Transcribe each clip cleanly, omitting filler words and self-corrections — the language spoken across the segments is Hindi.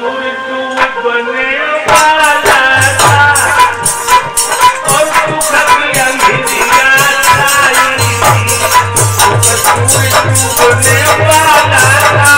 कसूर डूबने वाला था और दुख की अंधिया छाई थी। कसूर डूबने वाला था।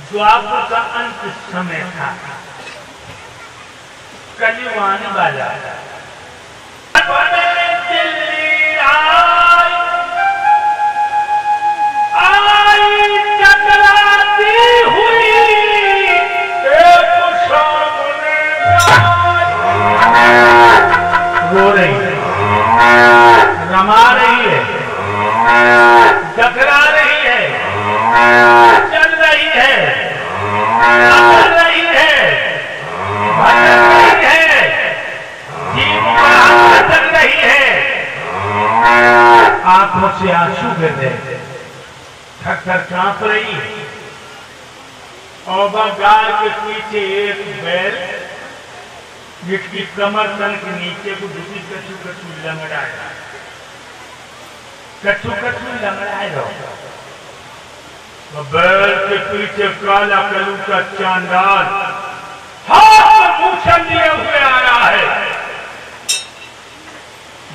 द्वापर का अंत समय था, कलयुग आने वाला। दिल्ली आई टकराती हुई एक सामने रो रही है, रमा रही है, टकरा रही है, चल रही है, चल रही है, भटक रही है, जीव भटक रही है। आंखों से आंसू गिर रहे, थक थक कांप रही। और गाय के पीछे एक बैल जिसकी कमर तन के नीचे को दूसरी कछु कछु लंगड़ाया, कछु कछु लंगड़ाए रहो। बैल के पीछे काला कलू का चांदाल हाथ मूछन लिए हुए आया है।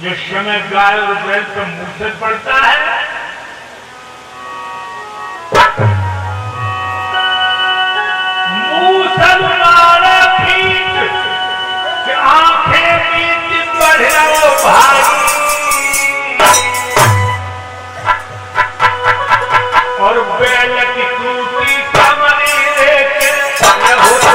जिस समय गाय और बैल पर मूछन पड़ता है, मूछन मारा पीठ कि आंखें बीच बढ़ रहो भाई। और बैल की टूटी कमरी लेके हो तो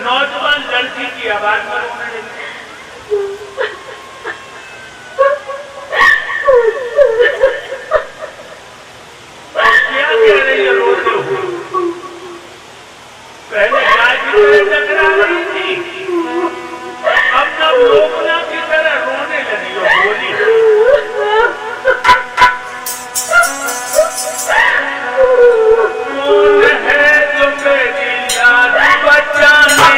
नौजवान लड़की की आवाज में रोने लगी। क्या कह रही है रोते हुए? पहले गाय की तरह टकरा रही थी, अब जब लोकना की तरह रोने लगी और बोली, कौन है जो मेरी याद बचाने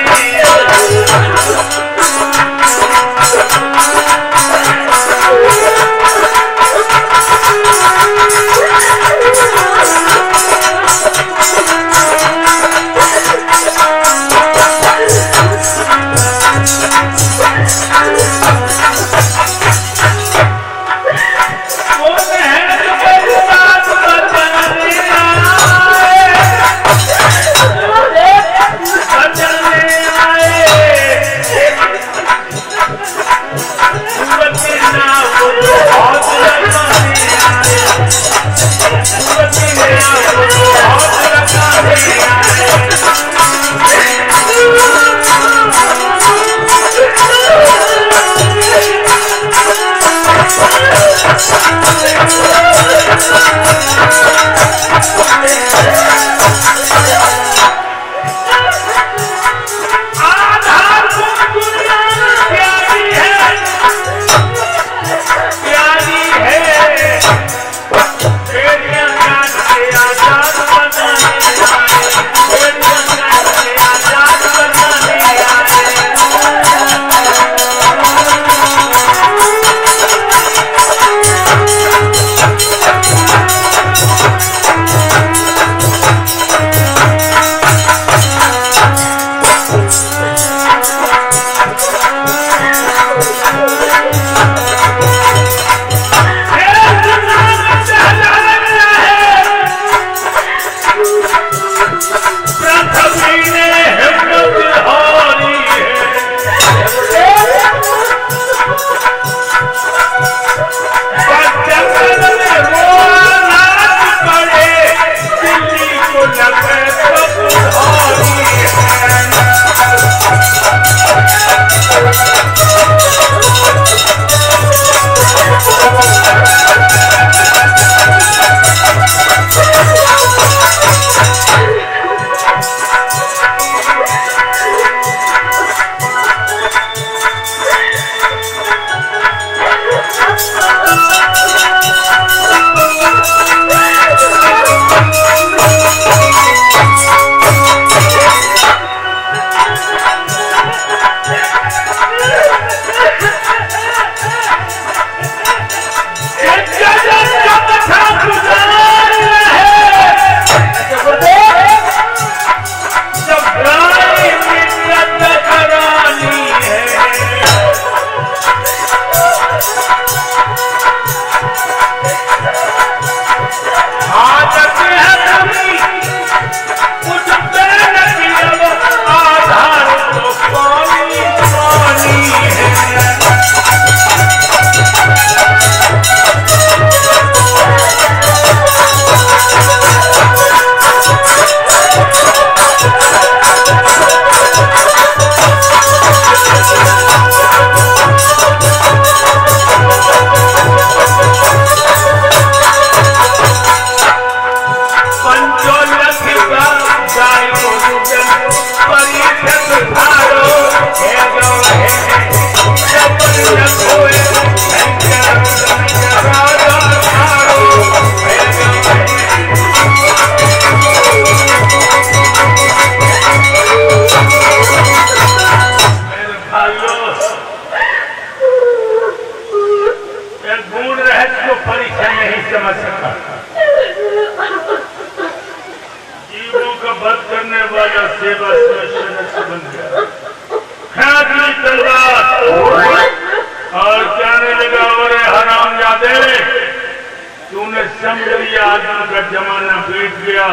जमाना बीत गया,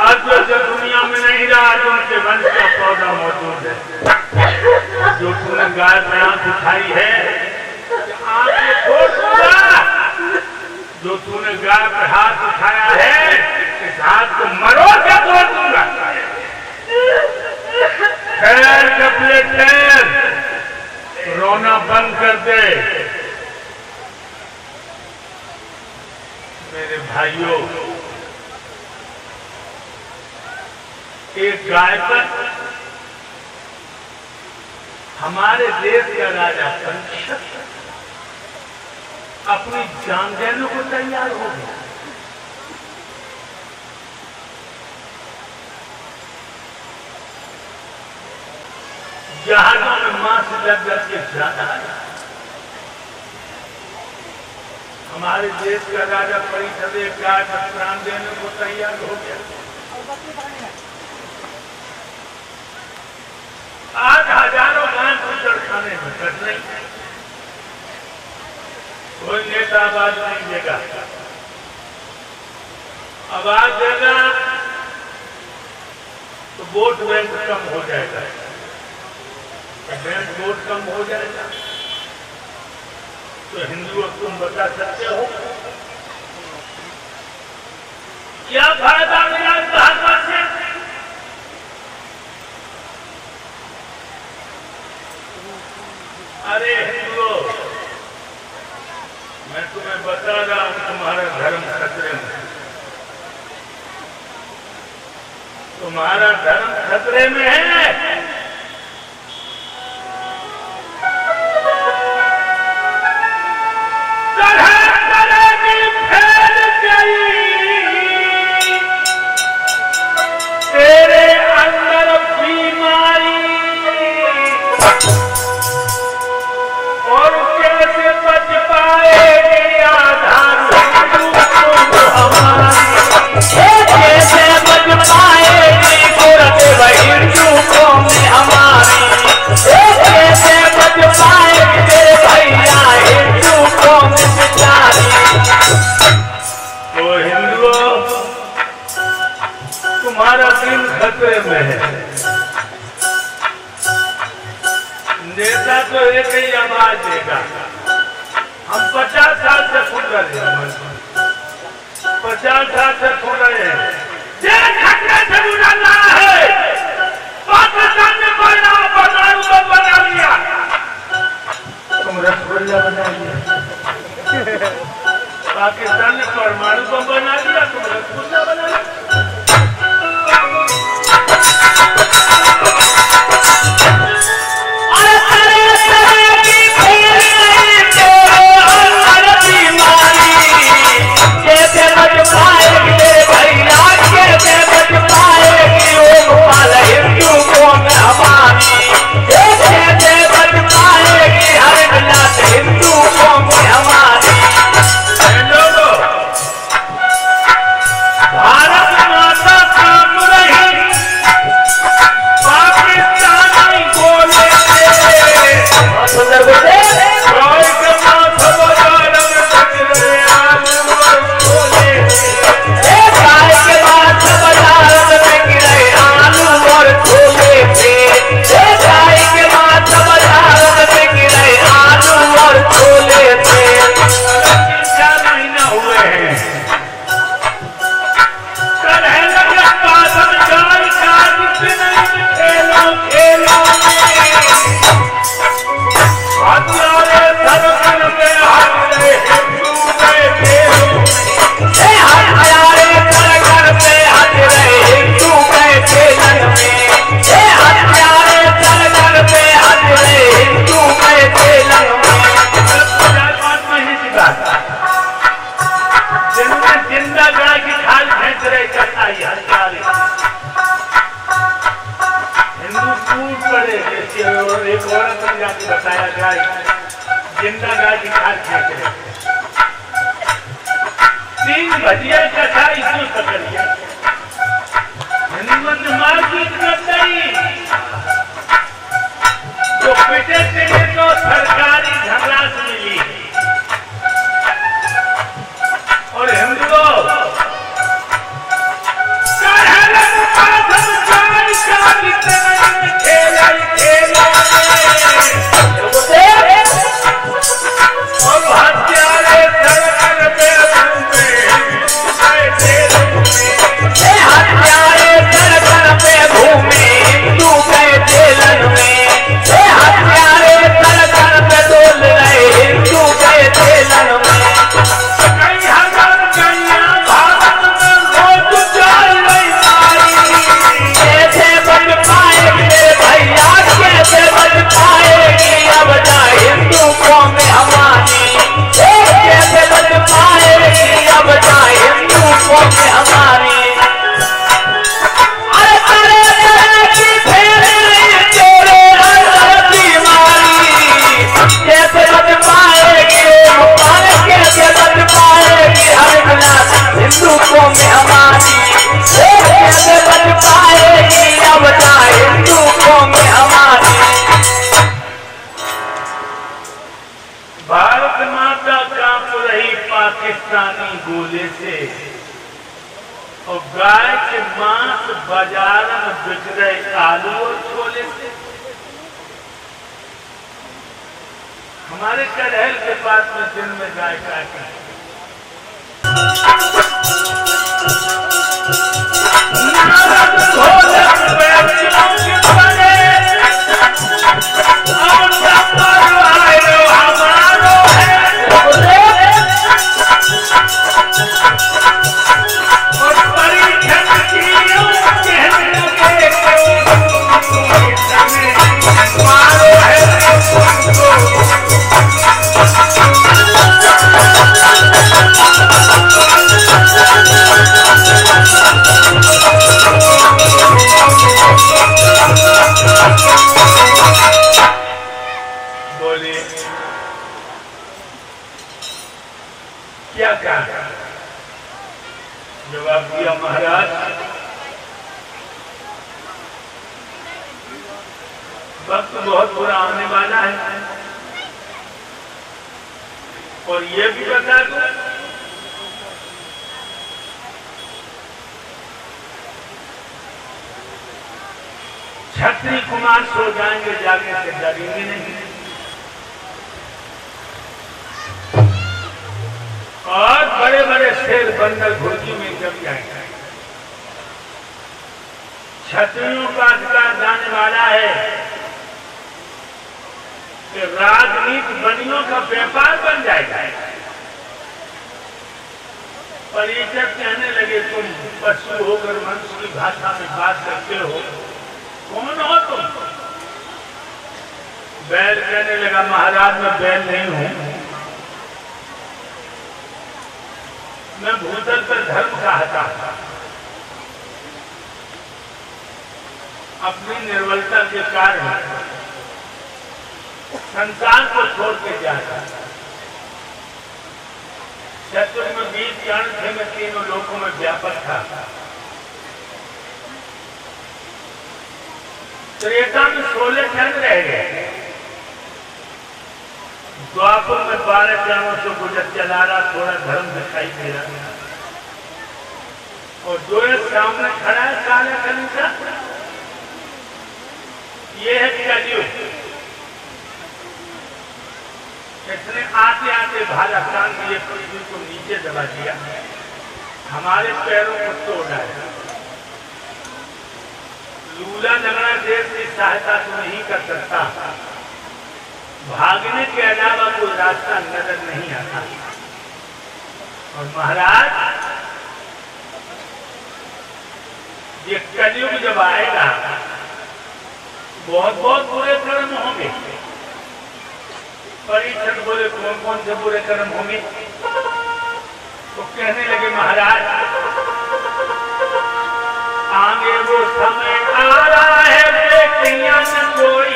आज तो दुनिया में नहीं रहा, आज उनके वंश का पौधा मौजूद है। जो तूने गाय पे आंख उठाई है, आंख छोड़ दूंगा। जो तूने गाय पे हाथ उठाया है, इस हाथ को मरोड़ के तोड़ दूंगा। एक गाय पर हमारे देश का राजा परीक्षित अपनी जान देने को तैयार हो गया। जहाजों में मांस लग के ज्यादा आया। हमारे देश का राजा परीक्षित एक गाय पर प्राण देने को तैयार हो गया। आज हजारों गाय कुचड़ खाने में कट नहीं, कोई नेता आवाज नहीं देगा। आवाज देगा तो वोट बैंक कम हो जाएगा, बैंक वोट कम हो जाएगा। तो हिंदुओं तुम बता सकते हो क्या फायदा मिला इस भाजपा से? अरे हिंदुओं, मैं तुम्हें बता रहा हूं तुम्हारा धर्म खतरे में, तुम्हारा धर्म खतरे में है। तुम्हारा दिन खतरे में है। नेता तो एक ही आवाज देगा। हम 50 साल से सुन रहे हैं, 50 साल से सुन रहे हैं, खतरे से गुजरना है। पाकिस्तान ने परमाणु बम बना लिया, तुम रसगुल्ला बना लिया। पाकिस्तान ने परमाणु बम बना लिया, तुम रसगुल्ला बना लिया। एक औरत ने जाके बताया गाय जिंदा गाय की खाल फेंक रहे, 3 भजिया कथा इसमें पकड़ लिया। हनुमत मारपीट कर गई, जो पिटे थे तो सरकारी झगड़ा से मिली। और हिंदुओं और भारतीय बाजार में बिक रहे आलू और छोले से हमारे कड़हल के पास में दिन में गाय काटी क्या कहा? जवाब दिया महाराज वक्त बहुत बुरा आने वाला है और ये भी बता दूं क्षत्रिय कुमार सो जाएंगे जागे से डरेंगे नहीं और बड़े बड़े शेर बंदर घुर्जी में जम जाएंगे। क्षत्रियों का अधिकार जाने वाला है कि राजनीति बनियों का व्यापार बन जाएगा। परिचय कहने लगे तुम पशु होकर मनुष्य की भाषा में बात करते हो, कौन हो तुम? बैल कहने लगा महाराज मैं बैल नहीं हूं, मैं भूतल पर धर्म चाहता था, अपनी निर्बलता के कारण संसार को छोड़ के जाता था। शत्रु में 20 प्राण थे, मैं तीनों लोकों में व्यापक था। त्रेता में 16 क्षण रह गए, द्वापर में 12 क्षणों से गुजर चला रहा, थोड़ा धर्म दिखाई दे रहा और जो एक सामने खड़ा है काला कलिका, ये है कलयुग। इसने आते आते भाला कान लिए पृथ्वी को नीचे दबा दिया, हमारे पैरों को तोड़ डाला। लूला लगना देश की सहायता तो नहीं कर सकता, भागने के अलावा कोई रास्ता नजर नहीं आता। और महाराज ये कलयुग जब आएगा बहुत बहुत बुरे कर्म होंगे। परीक्षण बोले कौन कौन से बुरे कर्म होंगे? तो कहने लगे महाराज आगे वो समय आ रहा है बेटियां न कोई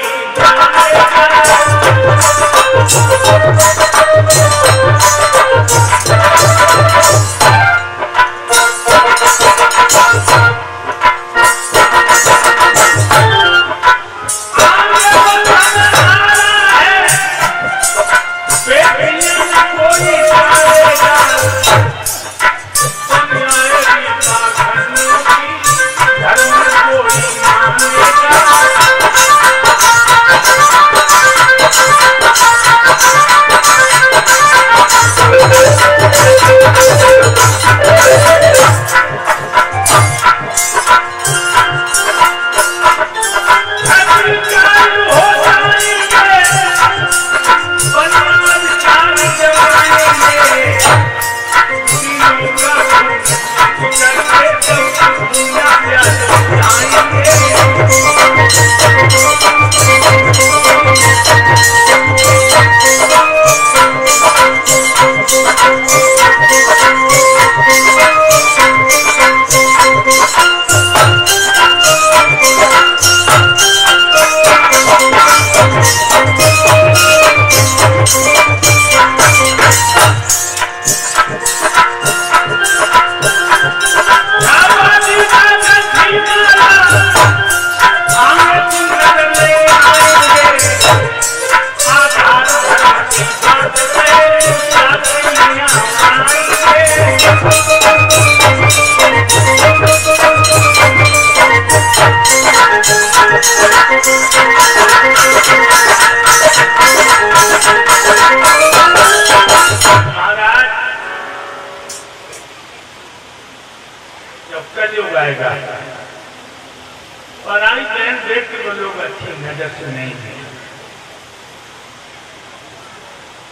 पराई बहन देख के वो लोग अच्छी नजर से नहीं देखे।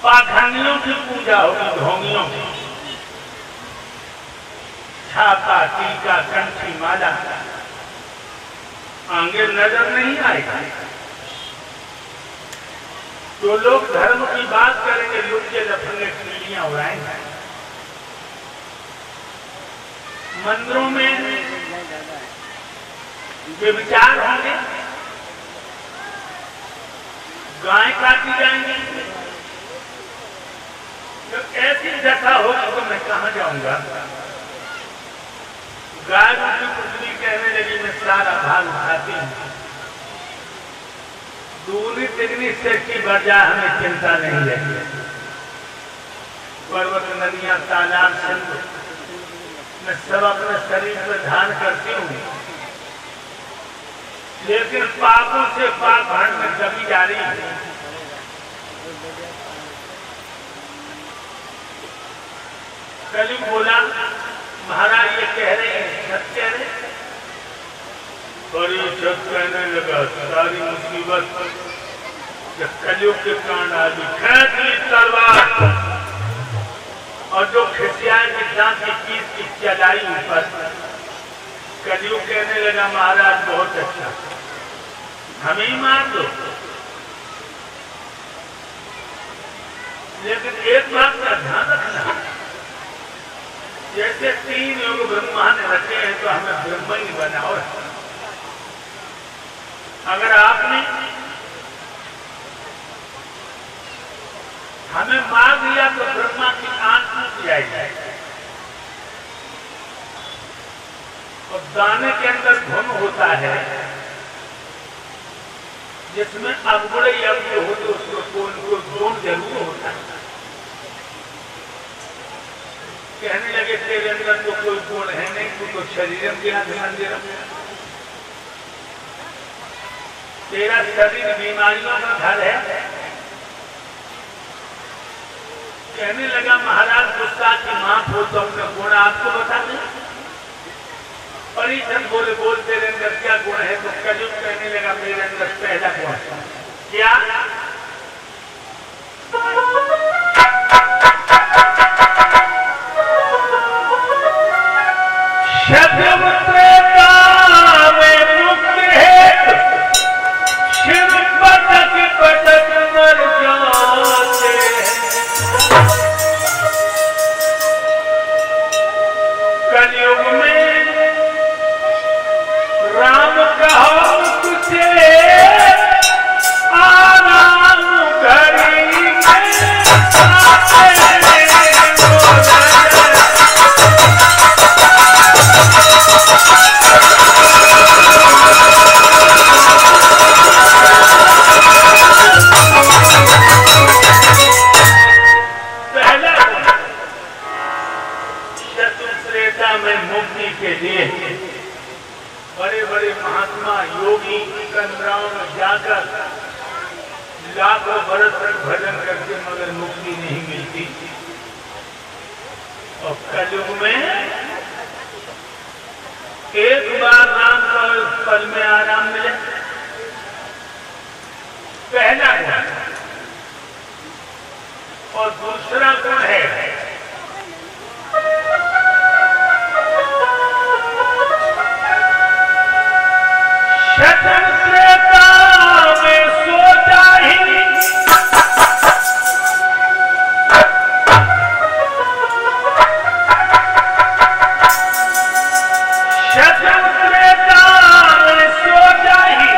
पाखंडियों की पूजा होगी, ढोंगियों की, छापा टीका कंठी माला आगे नजर नहीं आएगा। तो लोग धर्म की बात करेंगे, लुच्चे लफंगे कीड़ियां उड़ाएंगे। मंदिरों में व्यभिचार होंगे, गाय काटी जाएंगी। जब ऐसी दशा होगी तो मैं कहां जाऊंगा? गाय मुझे पुतली कहने लगी मैं सारा भाग उठाती हूं, दूरी तिगनी से की बढ़ जाए हमें चिंता नहीं रहती। पर्वत नदियां तालाब सिंधु मैं सब अपने शरीर पर धारण करती हूँ, लेकिन पापों से पाप भाड़ में दबी जा रही है। कलयुग बोला महाराज ये कह रहे हैं सत्य है। और ये जब कहने लगा सारी मुसीबत जब कलयुग के कांड आदि खींच ली तलवार और जो खिसियाए के दांत की चीज की चलाई ऊपर। कलयुग कहने लगा महाराज बहुत अच्छा, हमें ही मार दो, लेकिन एक बात का ध्यान रखना, जैसे 3 योग ब्रह्मा ने रखे हैं तो हमें ब्रह्म ही बनाओ। अगर आपने हमें मार दिया तो ब्रह्मा की आंख टूट जाएगी और दाने के अंदर धुन होता है जिसमें अवगुण यज्ञ हो तो उसको गुण जरूर होता है। कहने लगे तेरे अंदर तो कोई गुण है नहीं, तू तो शरीर ध्यान दे रहा, तेरा शरीर बीमारियों का घर है। कहने लगा महाराज गुस्सा की माफ हो तो अपने गुण आपको बता दें। परिजन बोले बोल तेरे अंदर क्या गुण है? तो कलयुग कहने लगा मेरे अंदर पहला गुण क्या? बड़े बड़े महात्मा योगी कंदराओं में जाकर लाखों बरस तक भजन करके मगर मुक्ति नहीं मिलती। और कलयुग में एक बार नाम का पल में आराम मिले, पहला गुण। और दूसरा गुण है शतन त्रेता में सोचा ही शतन त्रेता में सोचा ही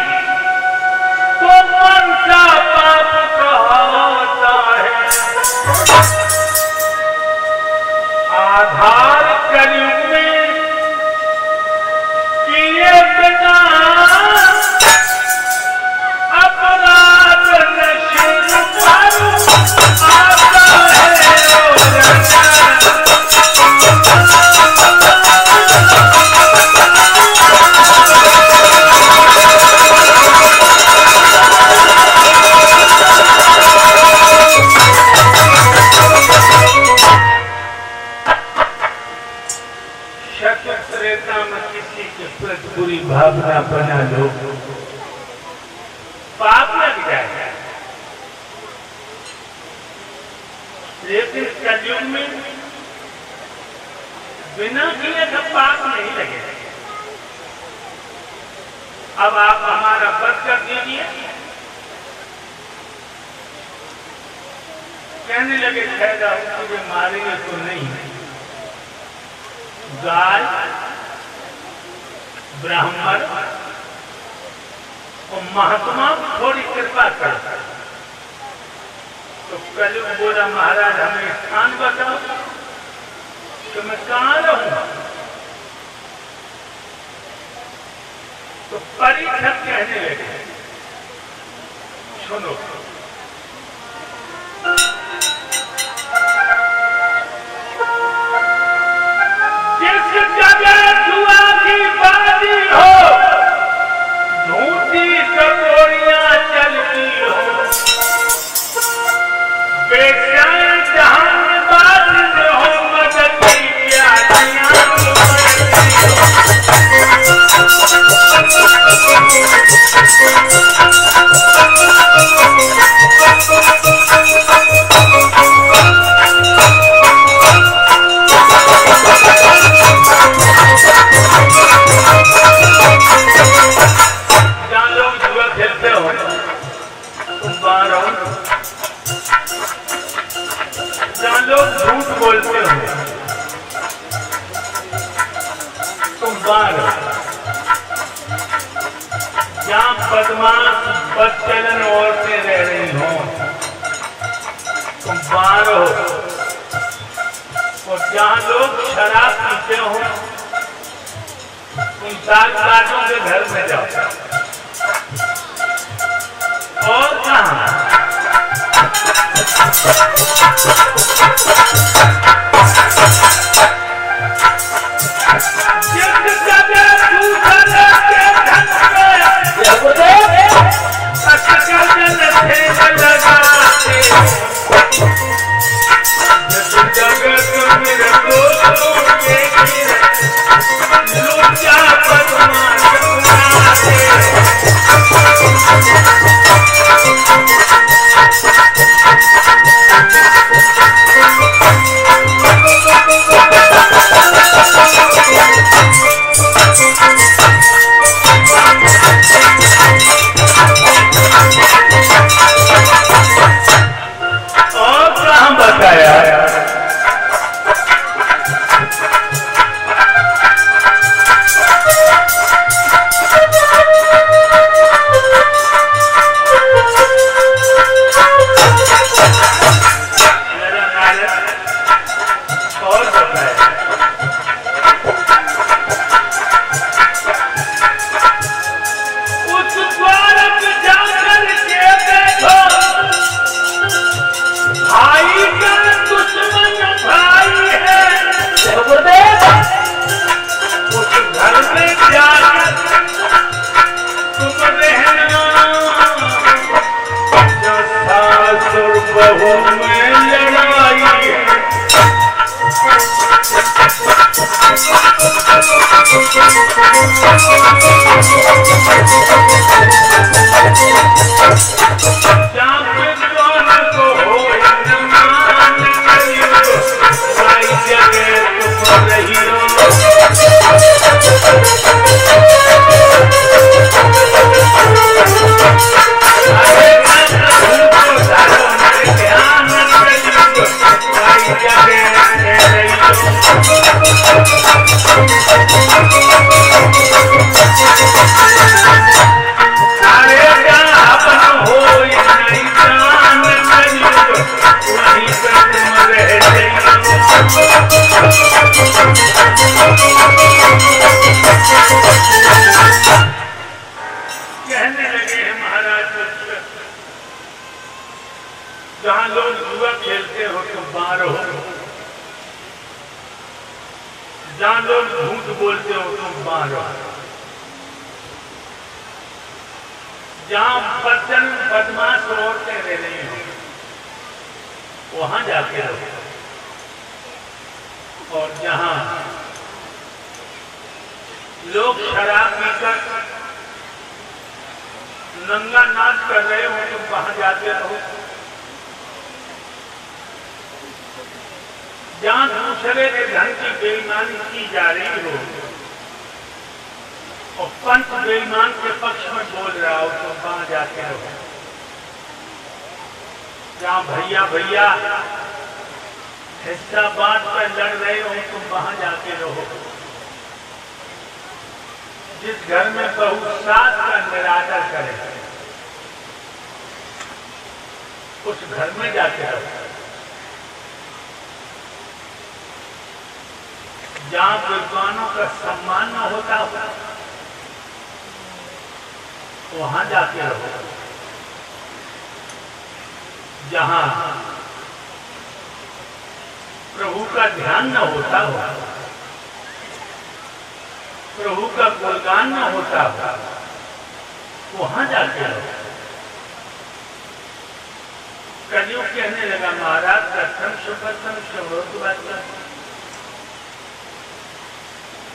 तो मन का पाप कहता है। आधार कलयुग में किए बिना बना लो, पाप लग जाएगा। लेकिन कलयुग में बिना किए का पाप नहीं लगेगा। अब आप हमारा वध कर दीजिए। कहने लगे खैरा तुझे मारेंगे तो नहीं, गाय, ब्राह्मण और महात्मा थोड़ी कृपा कर। तो कल बोला महाराज हमें स्थान बताओ तो मैं कहाँ रहूंगा। तो परीक्षक कहने लगे सुनो, जिस जगह जुआ की बाजी हो, झूठी कटोरियां चलती हो, बेचैन जहां बात हो, मदद की प्यासियां जहां लोग जुआ खेलते हो तुम बाहर हो, जहां लोग झूठ बोलते हो तुम बाहर हो, जहां बदमाश बदचलन औरतें रह रही हो तुम बाहर हो, और जहां लोग शराब पीते हो तुम सागबाजों के घर में जाओ। और कहां जिस जगह दूसरे के धन में अकल थे लगाते, जिस जगह तुम मेरे दोस्तों के लुच्चा बदमाश बनाते, और कहां बताया बहू में लड़ाई है। कहने लगे हैं महाराज, जहां लोग जुआ खेलते हो तुम बाहर हो, जहां लोग झूठ बोलते हो तुम बाहर हो, जहां बच्चन बदमाश औरतें रह रही हो वहां जाके रहो, और जहां लोग शराब पीकर नंगा नाच कर रहे हो तुम वहां जाते रहो। जहां दूसरे के धन की बेईमानी की जा रही हो और पंच बेईमान के पक्ष में बोल रहा हो तुम वहां जाते रहो। जहां भैया भैया हिस्सा बांट पर लड़ रहे हो तुम वहां जाके रहो। जिस घर में बहू सास का निरादर करे उस घर में जाके रहो। जहां विद्वानों का सम्मान न होता हो वहां जाके रहो। जहां प्रभु का ध्यान न होता हो, प्रभु का गुणगान न होता हो वहां जाके रहो। कलयुग कहने लगा महाराज कथम सुकथम श्रवणोद्वाचा,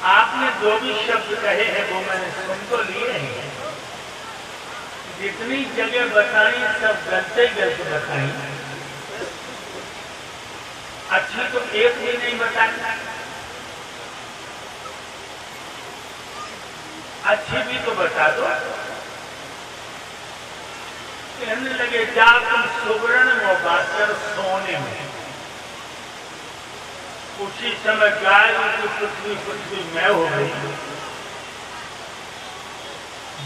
आपने जो भी शब्द कहे हैं वो मैंने सुन तो लिए हैं। जितनी जगह बताई सब गलते गलत बताई, अच्छी तो एक भी नहीं बताई। अच्छी भी तो बता दो। कहने लगे जा तुम सुवर्ण मोबाकर सोने में। उसी समय गाय की पृथ्वी पृथ्वी मैं हो गई।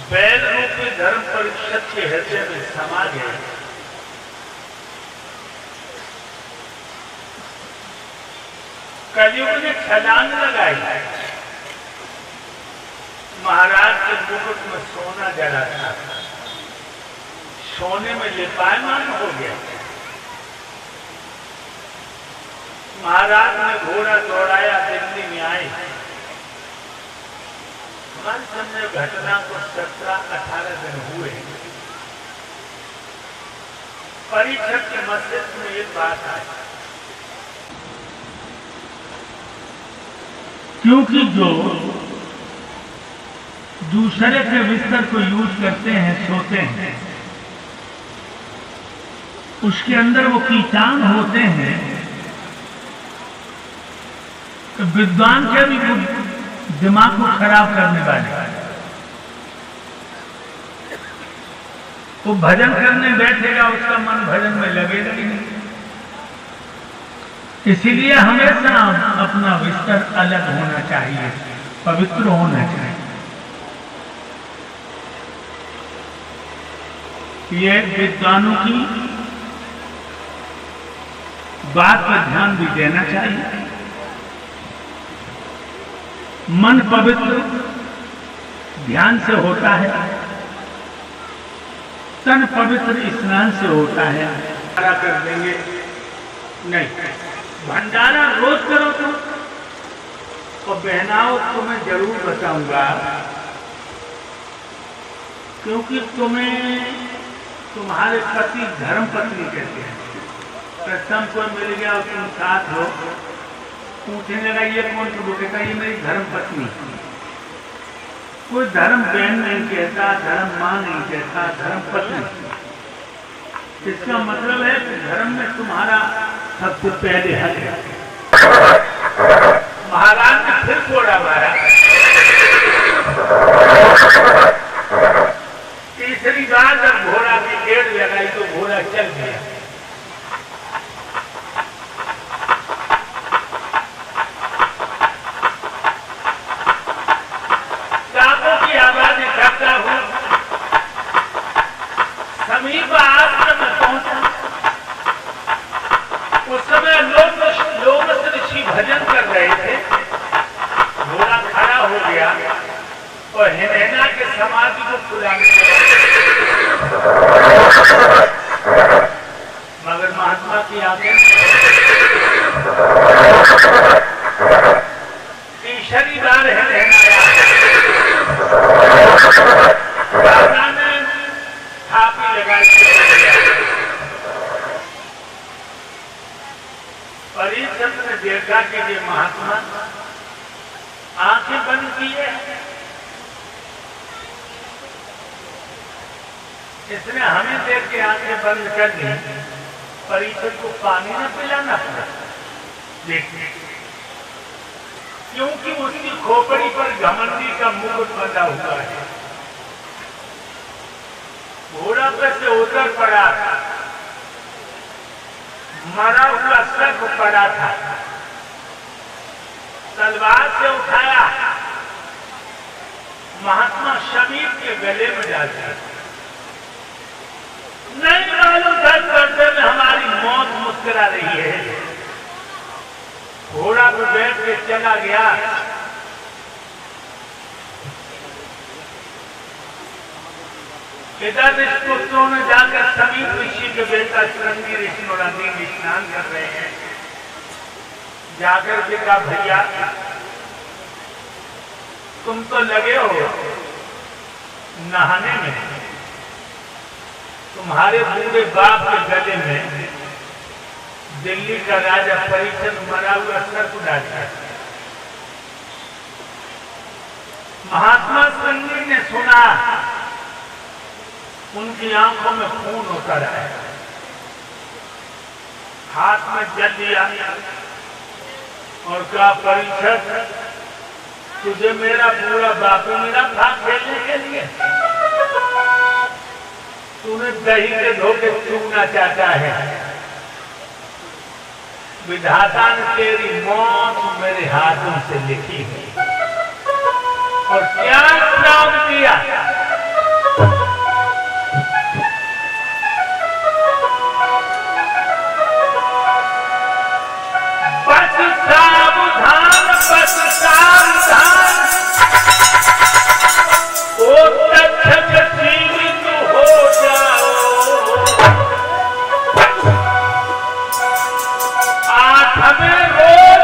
बैल रूपी धर्म परिषद के हृदय में समा गए। कलयुग ने छलांग लगाई। महाराज के मुकुट में सोना जड़ा था, सोने में लिपायमान हो गया। महाराज ने घोड़ा दौड़ाया, दिल्ली में आए। हमारे सामने घटना को 17-18 दिन हुए। परीक्षक के मस्तिष्क में एक बात आई, क्योंकि जो दूसरे के बिस्तर को यूज करते हैं, सोते हैं, उसके अंदर वो कीटाणु होते हैं। तो विद्वान के भी दिमाग को खराब करने वाले, वो भजन करने बैठेगा उसका मन भजन में लगेगा ही नहीं। इसीलिए हमेशा अपना बिस्तर अलग होना चाहिए, पवित्र होना चाहिए। ये विद्वानों की बात पर ध्यान भी देना चाहिए। मन पवित्र ध्यान से होता है, तन पवित्र स्नान से होता है। भंडारा कर देंगे नहीं, भंडारा रोज करो तो। और बहनाओं को मैं जरूर बताऊंगा, क्योंकि तुम्हें तुम्हारे पति धर्म पत्नी कहते हैं। प्रथम कोई मिल गया और तुम साथ हो, पूछने लगा ये कौन, तो कहता ये मेरी धर्म पत्नी। कोई धर्म बहन नहीं कहता, धर्म मां नहीं कहता, धर्म पत्नी। इसका मतलब है कि धर्म में तुम्हारा सबसे पहले हक है। महाराज ने फिर घोड़ा मारा। तीसरी बार जब घोड़ा की गेड़ लगाई तो घोड़ा चल गया। चापों की आवाज इकट्ठा हुई, समीप आश्रम में पहुंचा। उस समय लोग ऋषि भजन कर रहे थे। घोड़ा खड़ा हो गया और हिनैना के समाधि को खुलाने मगर महात्मा की आंखें तीसरी बार हिनैनाया। राजा ने थापी लगाई। परीक्षक ने देखा कि ये महात्मा आंखें बंद किए, इसने हमें देख के आंखें बंद कर दी, परीक्षित को पानी न पिलाना पड़ा। देखिए, क्योंकि उसकी खोपड़ी पर घमंडी का मुकुट बंधा हुआ है। घोड़ा पर से उतर पड़ा था, मरा हुआ सर्प पड़ा था, तलवार से उठाया, महात्मा शमीर के गले में डाल दिया। नहीं मालूम था पर्दे में हमारी मौत मुस्कुरा रही है। घोड़ा पर बैठ के चला गया। इधर पुत्रों ने जाकर समीप ऋषि के बेटा श्रृंगी ऋषि और नदी स्नान कर रहे हैं। जाकर के कहा, भैया तुम तो लगे हो नहाने में, तुम्हारे बूढ़े बाप के गले में दिल्ली का राजा परीक्षित मरा हुआ सर्प डाल दिया। महात्मा श्रृंगी ने सुना, उनकी आंखों में खून उतर आया, हाथ में जल दिया और कहा, परीक्षित तुझे मेरा पूरा बाप मेरा था खेलने के लिए, तूने दही के धोखे चूना चाहता है। विधाता ने तेरी मौत मेरे हाथों से लिखी है। और क्या श्राप दिया, बस सावधान, बस सावधान, ओ तक्षक जीवित हो जाओ। 8वें रोज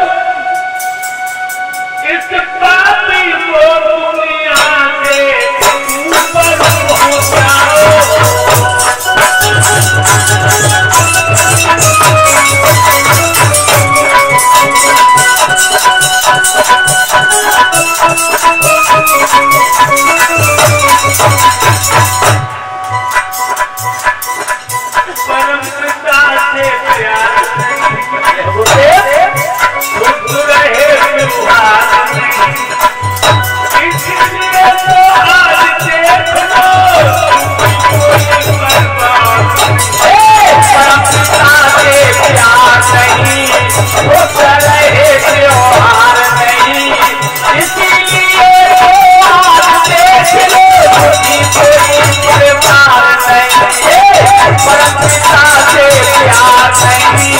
इस पापी को दुनिया के ऊपर हो जाओ। परम पिता से प्यार शुद्ध रहे व्यवहार नहीं, इसलिए तो आज देख लो कोई बर्बाद। परम पिता से प्यार नहीं, शुद्ध रहे व्यवहार नहीं, इसलिए तो आज देख लो कोई बर्बाद नहीं। परम पिता से प्यार नहीं,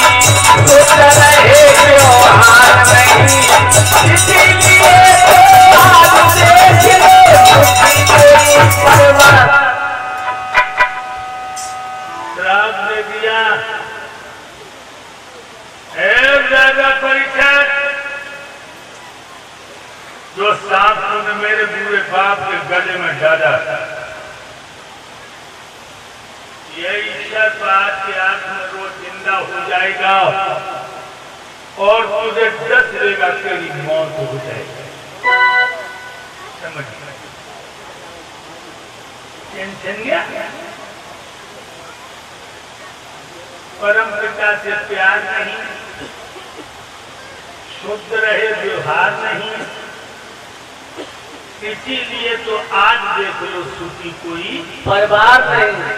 शुद्ध रहे व्यवहार नहीं, इसीलिए आज देख लो कोई परवाह। श्राप दे दिया, राजा परीक्षित, जो सांप तूने मेरे बूढ़े बाप के गले में डाला, ये ईश्वर बात के आंख में रोज जिंदा हो जाएगा और तुझे डस देगा, तेरी मौत हो जाएगी। समझ टेंशन गया। परम पिता से प्यार नहीं, शुद्ध रहे व्यवहार नहीं, इसीलिए तो आज देख लो सुखी कोई परिवार नहीं।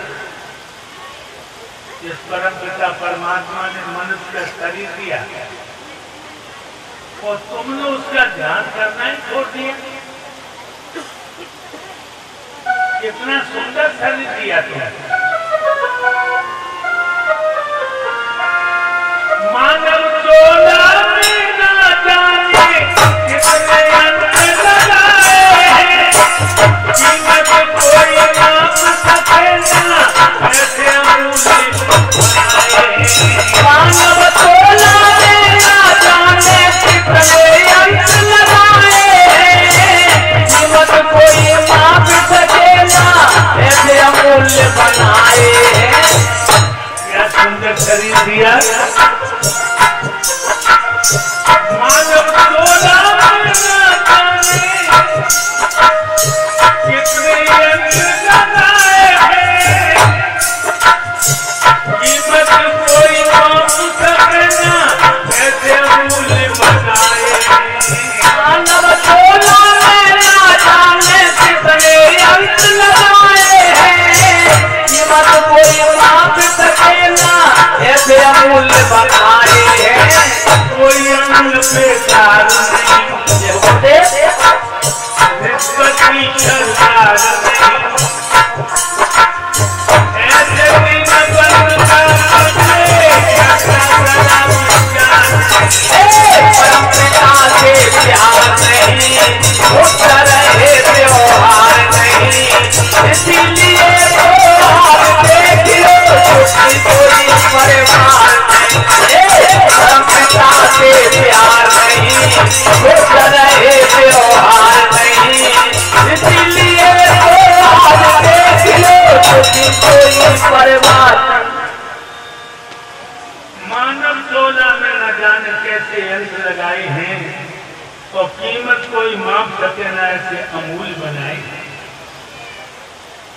जिस परम पिता परमात्मा ने मनुष्य का शरीर दिया और तुमने उसका ध्यान करना ही छोड़ दिया। कितना सुंदर शरीर दिया तुमने। मानव चोला में ना जाने कितने अंत लगाए हैं, कीमत कोई नाप सके ना, ऐसे अमूल्य मानव तोला में ना जाने कितने अंत लगाए हैं, कीमत कोई माप सके ना, ऐसे अमूल्य बनाए हैं। क्या सुंदर शरीर दिया। मानव तोला में ना जाने कितने अंत लगाए हैं,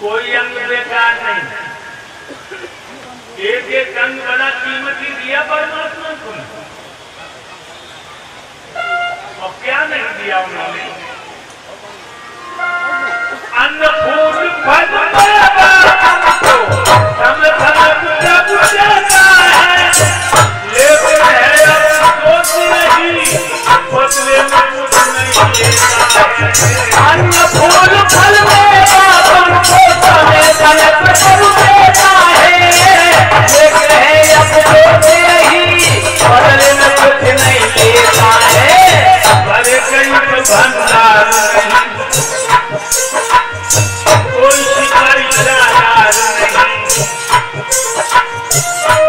कोई अंग बेकार नहीं, एक एक अंग बड़ा कीमती दिया परमात्मा को, और क्या नहीं दिया उन्होंने? अन्न फूल फल सब जब जाता है, लेकिन है अब सोच नहीं, बदले में कुछ नहीं लेता है। अन्न फूल फल मेरा तुमको समय तलक करू देता है, लेकिन है अब सोच नहीं, बदले में कुछ नहीं लेता है। बड़े कहीं भंडार नहीं, कोई शिकारी चारार नहीं,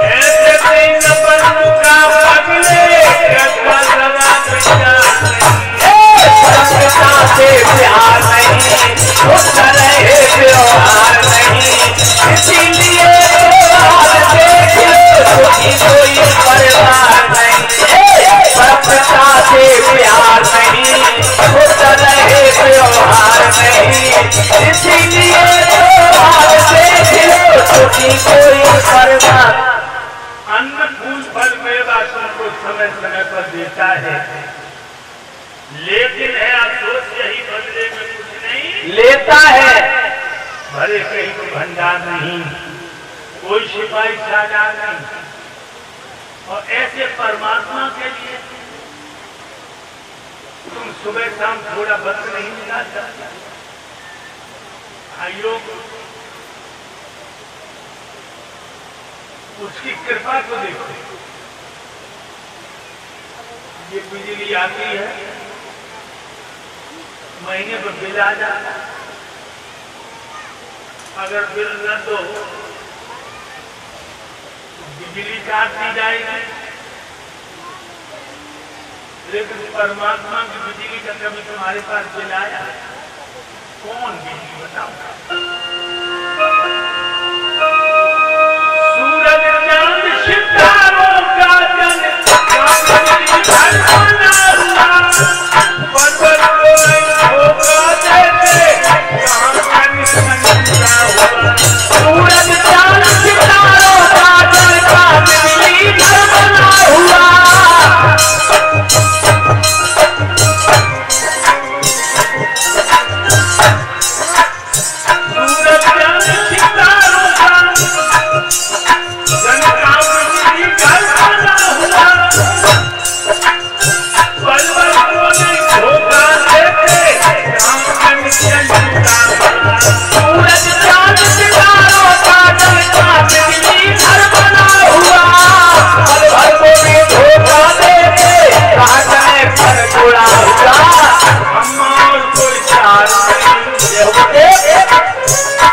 ऐसे दिन पर मुका पगले करता सदा विचार नहीं। पिता से प्यार नहीं, खुश रहे व्यवहार नहीं, इसीलिए तो देख लो कोई परवार नहीं। पिता से प्यार नहीं, खुश रहे व्यवहार नहीं, इसीलिए तो देख लो कोई परवार। अन्न फूल फल मेवा तुमको समय समय पर देता है, लेकिन है अफसोस यही बदले में कुछ नहीं लेता है। भरे कहीं को भंडार नहीं, कोई सिपाही साझा नहीं, और ऐसे परमात्मा के लिए तुम सुबह शाम थोड़ा वक्त नहीं मिला सकता। भाइयों, उसकी कृपा को देखो, ये बिजली आती है, महीने पर बिल आ जाता, अगर बिल न दो बिजली काट दी जाएगी, लेकिन परमात्मा की बिजली का कभी तुम्हारे पास बिल आया? कौन बिजली बताओ? सूरज चांद सितारों का जन पर्वत को धोखा देते, कहाँ का निशान हुआ? सूरज चांद सितारों का जल का बिजली घर बना हुआ। सूरज चांद सितारों का जल का बिजली घर बना हुआ, पर्वत को नहीं धोखा देते, कहाँ का निशान हुआ? सूरज चांद सितारों का जल का बिजली घर बना हुआ, पल भर को भी धोखा देते, कहाँ कनेक्शन जुड़ा हुआ। हम और कोई चार नहीं,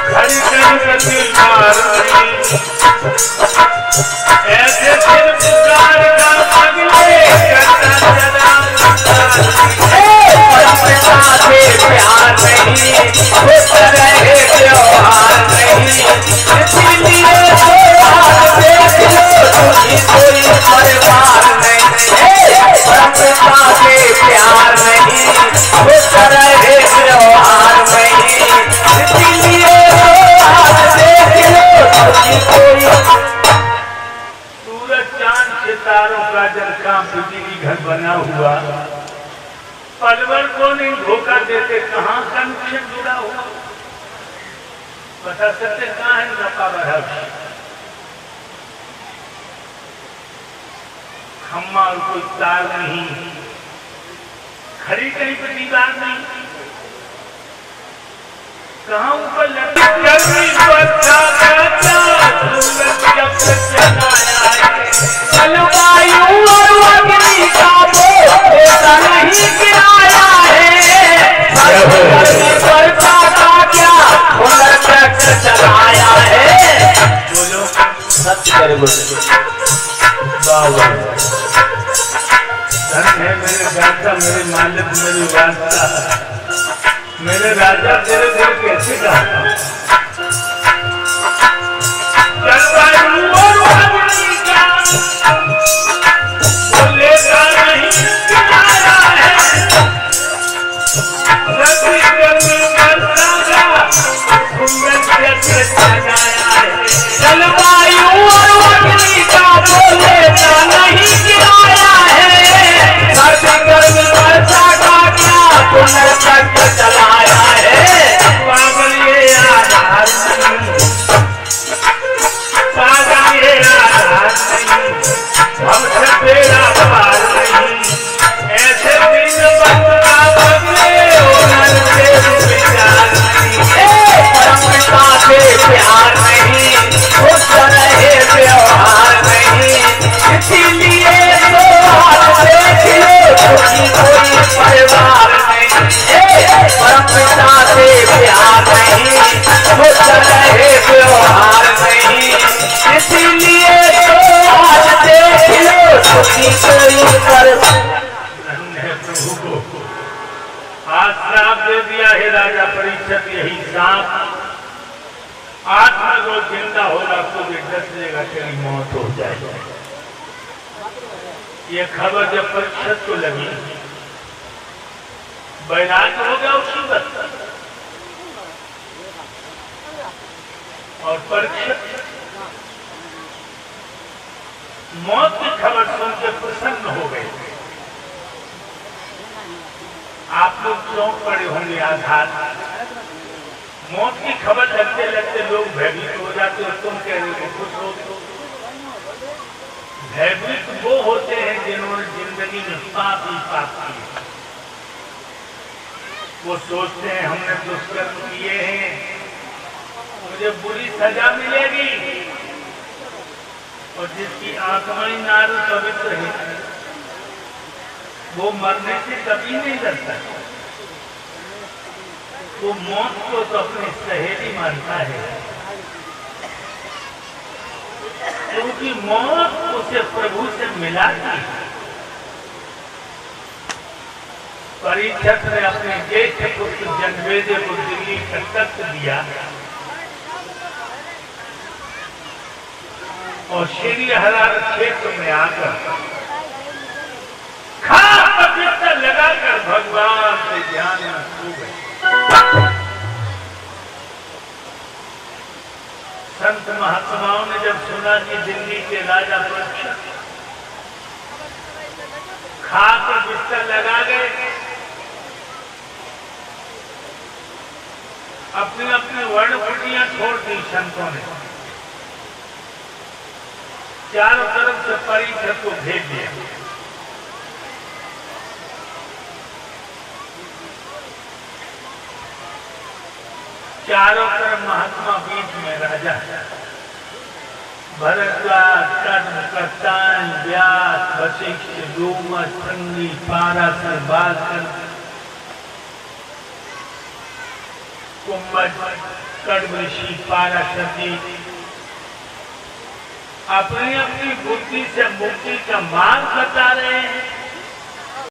खड़ी कर दिलदार नहीं, ऐसे दिल पुकार का पगले करता पिता से प्यार नहीं, खुश रहे व्यवहार नहीं, इसीलिए तो देख लो कोई परिवार नहीं। पिता से प्यार नहीं, खुश रहे व्यवहार नहीं, इसीलिए तो देख लो कोई। सूरज चांद सितारों का जल का बिजली घर बना हुआ, पलवर को नहीं धोखा देते, कहाँ कनेक्शन जुड़ा हुआ? बता सकते कहाँ है नफा बढ़ा? खम्मा और कोई तार नहीं, खड़ी कहीं पर दीवार नहीं, कहाँ ऊपर जलवायु और अग्नि का बोझ ऐसा नहीं गिराया है, वर्षा का क्या हुनर ट्रैक्टर चलाया है। बोलो सत्य करे बोलो। धन है मेरे दाता, मेरे मालिक, मेरे वास्ता, मेरे राजा तेरे दिल कैसे गाता? जलवायु और अग्नि का लेता नहीं किनारा है, रति गर्मी वर्षा का परीक्षित सजाया है। जलवायु और अग्नि का बोले ना नहीं गिराया है। सर्दी गर्मी वर्षा का क्या पुनर्चक्र चलाया है। पागल ये आधार नहीं, पागल ये आधार नहीं, हमसे तेरा पार नहीं। ऐसे दिन बदला बदले होनर से विचार नहीं। परमपिता से प्यार नहीं, खुश रहे व्यवहार नहीं। इसीलिए तो आज देख लो दुखी कोई परिवार नहीं। परमपिता से प्यार नहीं, खुश रहे व्यवहार नहीं। इसीलिए तो आज देख लो दुखी कोई परिवार। धन्य है प्रभु को आज श्राप दे दिया है राजा परीक्षित। यही श्राप आज में रोज जिंदा होगा तो भी डस लेगा तेरी मौत हो जाएगी। ये खबर जब परीक्षित को लगी, वैराग्य हो गया उसी वक्त। और परीक्षित मौत की खबर सुन के प्रसन्न हो गए। आप लोग चौंक पड़े होंगे आघात। मौत की खबर लगते लगते लोग भयभीत हो जाते हो। तुम कह रहे हो खुश हो। भयभीत वो होते हैं जिन्होंने जिंदगी में पाप ही पाप किए। वो सोचते हैं हमने दुष्कर्म किए हैं, मुझे बुरी सजा मिलेगी। और जिसकी आत्मा ही नारी पवित्र है वो मरने से कभी नहीं डरता। वो मौत को तो अपनी सहेली मानता है, क्योंकि मौत उसे प्रभु से मिलाती। परीक्षित ने अपने ज्येष्ठ पुत्र जनमेजय को दिल्ली का तख्त दिया और श्री हरार क्षेत्र में आकर खास पवित्र लगाकर भगवान से ध्यान में सो गए। संत महात्माओं ने जब सुना कि दिल्ली के राजा परीक्षित खाकर बिस्तर लगा गए, अपनी अपनी वर्णकुटियां छोड़ दी संतों ने। चारों तरफ से परीक्षित को भेज दिया। चारों तरफ महात्मा, बीच में राजा। भरद्वाज, कर्म, कर्तान, व्यास, वशिष्ठ, डूमस, संगी, पाराशर, बालकर, कुंभज, कड़वृषि, पाराशरी अपनी अपनी बुद्धि से मुक्ति का मार्ग बता रहे हैं।